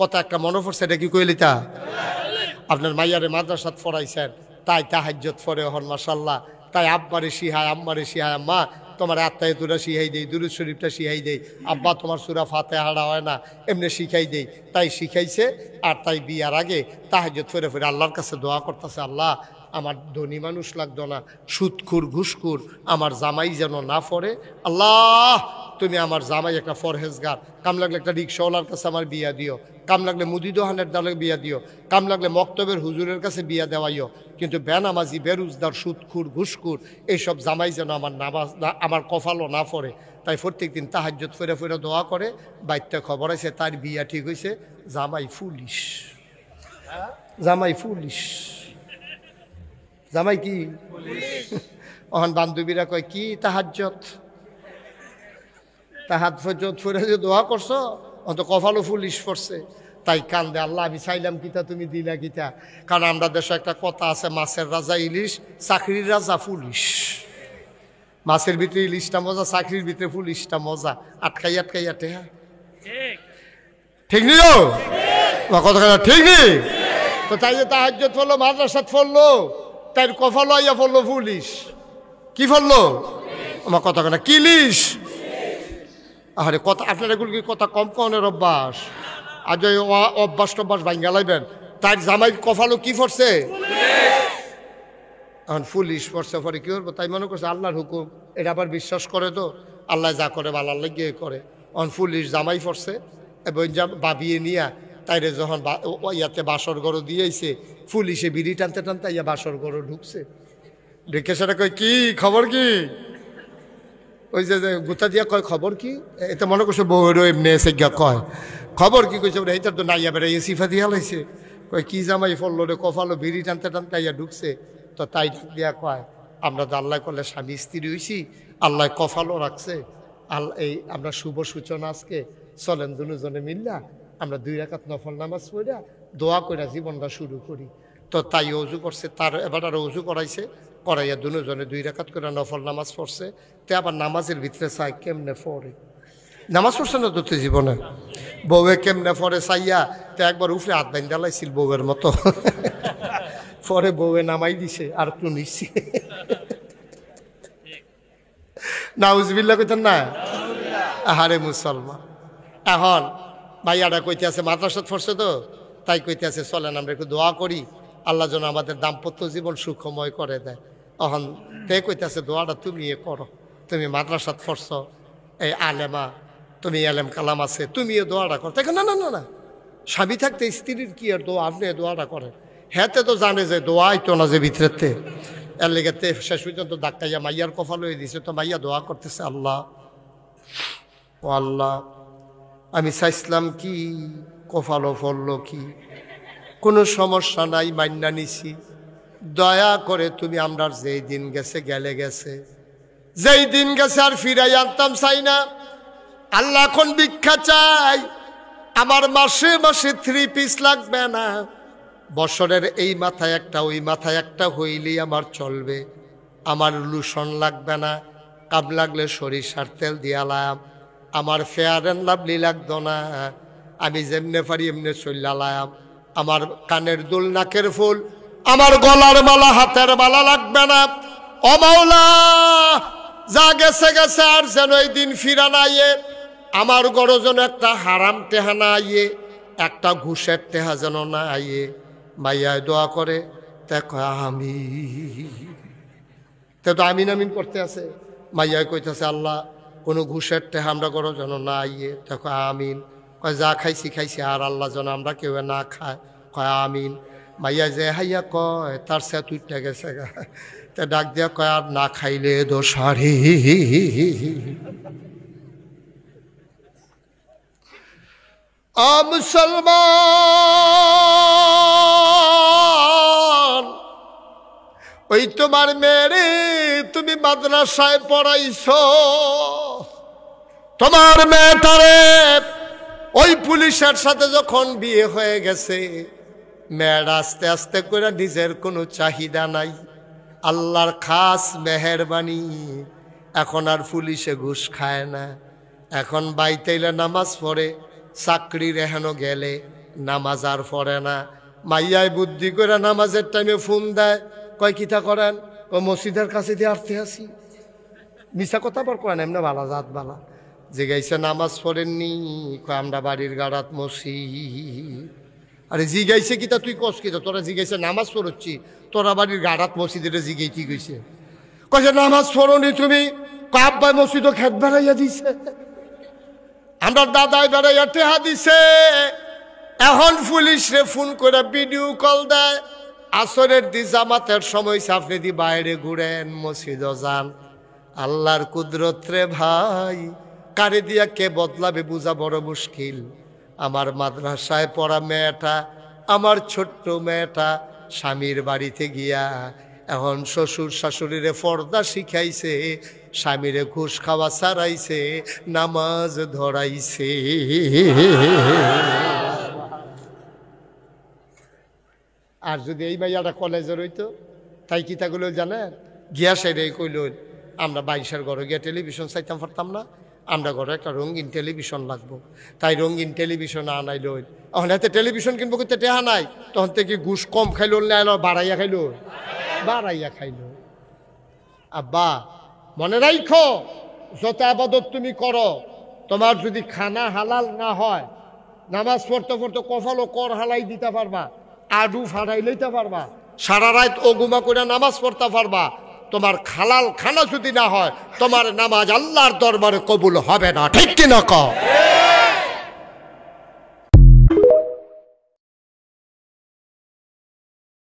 কথা একটা মনে পড়ছে, এটা কি কইলি তা? আপনার মাইয়ারে মাদ্রাসাত পড়াইছেন, তাই তাহাজ্জুদ পড়ে হন মাশাআল্লাহ, তাই আব্বারে শিহায় আম্মারে শিহায়, আম্মা তোমার আত্মায়তুরা শিখাই দেই, দুরূদ শরীফটা শিখাই দেই, আব্বা তোমার সূরা ফাতিহাটা হয় না এমনি শিখাই দেই, তাই শিখাইছে। আর তাই বিয়ার আগে তাহাজ্জুদ পড়ে পড়ে আল্লাহর কাছে দোয়া করতেছে, আল্লাহ আমার ধনী মানুষ লাগতো না, সুদখোর ঘুষখোর আমার জামাই যেন না পড়ে, আল্লাহ তুমি আমার জামাই একটা ফরহেজগার, কাম লাগলে একটা রিক্সাওয়ালার কাছে আমার বিয়া দিও, কাম লাগলে মুদি দোহানের দালে বিয়া দিও, কাম লাগলে মক্তবের হুজুরের কাছে বিয়া দেওয়াইও, কিন্তু বেনামাজি বেরুজদার সুদখোর ঘুষখোর এইসব জামাই যেন আমার নামাজ আমার কপালও না পড়ে। তাই প্রত্যেক দিন তাহাজ্জুদ ফিরে ফিরে দোয়া করে। বাইরটা খবর আছে তার বিয়া ঠিক হয়েছে, জামাই পুলিশ, জামাই পুলিশ, জামাই কি অহন বান্ধবীরা কয় কি তাহাজ্জুদ তাহাজ্জুদ ফিরে যে দোয়া করছো অন্ত কপালও পুলিশ পড়ছে। তাই কান্দে, আল্লাহ আমি চাইলাম কিতা তুমি দিলা কিতা। কারণ আমরা দেশে একটা কথা আছে, মাছের রাজা ইলিশ, চাকরির রাজা পুলিশ। মাছের ভিতরে ইলিশটা মজা, চাকরির ভিতরে পুলিশটা মজা, আটকাই আটকাইয়া টেহা। ঠিক নি কথা ঠিক নি? তো তাই যে তাহাজ্জুদ পড়লো, মাদ্রাসাত পড়লো, তাই কপালও আইয়া পড়লো পুলিশ। কি পড়লো আমার কথা কেনা কিলিশ। আরে কথা আপনার এগুলো কি কথা কম কনের অভ্যাস, আজ ওই অভ্যাস টভ্যাস ভাঙ্গা লাইবেন। তার জামাই কপালও কি পড়ছে, এখন পুলিশ পড়ছে, পরে কি করবো? তাই মনে করছে আল্লাহর হুকুম, এটা আবার বিশ্বাস করে তো আল্লাহ যা করে ভালো লাগিয়ে করে। এখন পুলিশ জামাই পড়ছে এবং ভাবিয়ে নিয়া তাইরে যখন ইয়াতে বাসর গড় দিয়েছে, পুলিশে বিড়ি টানতে টানতে ইয়া বাসর গড় ঢুকছে, ঢুকে সেটা কয় কি খবর কি, ওই যে গুতা দিয়া কয় খবর কি, এটা মনে করছে বউয়েরও এমনি এসে গিয়া কয় খবর কি কইছে, এইটার তো নাইয়া বেড়াইয়া সিফা দিয়া লাইছে, কয় কি জামাই ফললো রে, কফালো বিড়ি টানতে টানতে ইয়া ঢুকছে। তো তাই দিয়া কয় আমরা তো আল্লাহ করলে স্বামী স্ত্রী হইছি, আল্লাহ কফালও রাখছে, আল্লাহ এই আমরা শুভ সূচনা আজকে চলেন দুজনে মিল্লা আমরা 2 রাকাত নফল নামাজ পড়া দোয়া কইরা জীবনটা শুরু করি। তো তাই অজু করছে, তার এবার আরো অজু করাইছে, করাইয়া দুজনে 2 রাকাত করে নফল নামাজ পড়ছে। তে আবার নামাজের ভিতরে চাই কেমনে পড়ে, নামাজ পড়ছে না তো জীবনে, বউয়ে কেমনে পড়ে চাইয়া তো একবার উফরে হাত বাইন্দা লাইছিল বউয়ের মতো, পরে বউয়ে নামাই দিছে আর একটু নিচ্ছে। নাউজুবিল্লাহ কইতেন না? আহারে মুসলমান। এখন ভাইয়াটা কইতে আছে মাদ্রাসাত পড়ছে তো, তাই কইতে আছে চলেন আমরা একটু দোয়া করি আল্লাহ যেন আমাদের দাম্পত্য জীবন সুখময় করে দেয়। এখন তে কইতে আছে দোয়াটা তুমি করো, তুমি মাদ্রাসাত পড়ছ, এই আলেমা, তুমি আলেম কালাম আছে, তুমি এ দোয়াটা করো। তাই না না না না, স্বামী থাকতে স্ত্রীর কি আর দোয়া, আপনি দোয়াটা করেন। হ্যাঁতে তো জানে যে দোয়াই তো না যে ভিতরেতে, এর লেগেতে শেষ পর্যন্ত ডাক্তাইয়া মাইয়ার কফাল হয়ে দিছে। তো মাইয়া দোয়া করতেছে, আল্লাহ ও আল্লাহ আমি চাইছিলাম কি, কফালও ফললো কি, কোনো সমস্যা নাই, মান্না নিছি, দয়া করে তুমি আমরা যেই দিন গেছে গেলে গেছে, যেই দিন গেছে আর ফিরাই আনতাম চাই না। আল্লাহ এখন ভিক্ষা চাই, আমার মাসে মাসে 3 পিস লাগবে না, বছরের এই মাথায় একটা ওই মাথায় একটা হইলেই আমার চলবে, আমার লুশন লাগবে না, কাম লাগলে সরিষার তেল দিয়ালাম, আমার ফেয়ার অ্যান্ড লাভলি লাগতো না, আমি যেমনে পারি এমনি চলালাম, আমার কানের দুল নাকের ফুল আমার গলার মালা হাতের মালা লাগবে না। ও মাওলা যা গেছে গেছে আর যেন এই দিন ফিরা নাইয়ে, আমার গড় যেন একটা হারাম টেহা না আইয়ে, একটা ঘুষের টেহা যেন না আইয়ে। মাইয়ায় দোয়া করে, দেখো আমি তো আমিন আমিন করতে আছে, মাইয়ায় কইতেছে আল্লাহ কোনো ঘুষের টেহা আমরা গড় যেন না আইয়ে, দেখো আমিন। কয় যা খাইছি খাইছি আর আল্লাহ যেন আমরা কেউ না খায়, কয় আমিন। মাইয়া যে হাইয়া কয় তার সে তুইটা গেছে গা, তা ডাক দিয়া কয় আর না খাইলে দোষারি। মুসলমান ওই তোমার মেয়েরে তুমি মাদ্রাসায় পড়াইছো, তোমার মেয়েটারে ওই পুলিশের সাথে যখন বিয়ে হয়ে গেছে, মেয়েরা আস্তে আস্তে করে নিজের কোনো চাহিদা নাই, আল্লাহর খাস মেহেরবানি, এখন আর পুলিশে ঘুষ খায় না, এখন বাইতেইলে নামাজ পড়ে, চাকরি রেহানো গেলে নামাজ আর পড়ে না। মাইয়ায় বুদ্ধি করে নামাজের টাইমে ফোন দেয়, কয় কিতা করেন? ও মসজিদের কাছে দিয়ে আসতে আসি। মিশা কথা বর করেন এমনি বালা জাত বালা। জিগাইছে নামাজ পড়েননি? কয় আমরা বাড়ির গাড়াত মসজিদ। আরে জিগাইছে কিতা তুই কস কিতা? তোরা জিগাইছে নামাজ পড়ছি, তোরা বাড়ির গাড়াত মসজিদের জিগাই কি কইছে? কইছে নামাজ পড়নি তুমি? কয় আব্বাই মসজিদও খেত বেড়াইয়া দিছে, আমরা দাদাই বেড়াইয়া টেহা দিছে। এখন পুলিশ রে ফোন করে ভিডিও কল দেয়, আসরের দি জামাতের সময় আপনি দি বাইরে ঘুরেন, মসজিদও যান। আল্লাহর কুদরত রে ভাই, কারে দিয়া কে বদলাবে বুঝা বড় মুশকিল। আমার মাদ্রাসায় পড়া মেয়েটা, আমার ছোট্ট মেয়েটা স্বামীর বাড়িতে গিয়া এখন শ্বশুর শাশুড়িরে পর্দা শিখাইছে, স্বামীরে ঘুষ খাওয়া ছাড়াইছে, নামাজ ধরাইছে। আর যদি এই মাইয়াটা কলেজে রইতো, তাই কিতাগুলো জানেন? গিয়া সেটাই কইল, আমরা 22-এর ঘরে গিয়া টেলিভিশন চাইতাম পারতাম না, আমরা ঘরে একটা রঙিন টেলিভিশন লাগবো, তাই রঙিন টেলিভিশন আনাইল। এখন এতে টেলিভিশন কিনবো কিন্তু টেহা নাই, তখন থেকে ঘুষ কম খাইল না, বাড়াইয়া খাইল, বাড়াইয়া খাইল। আব্বা মনে রাখো, যত আবাদত তুমি করো, তোমার যদি খানা হালাল না হয়, নামাজ পড়তে পড়তে কপালও কর হালাই দিতে পারবা, আডু ফাড়াই লইতে পারবা, সারা রাত ওগুমা করে নামাজ পড়তে পারবা, তোমার হালাল খানা যদি না হয়, তোমার নামাজ আল্লাহর দরবারে কবুল হবে না। ঠিক কিনা কও?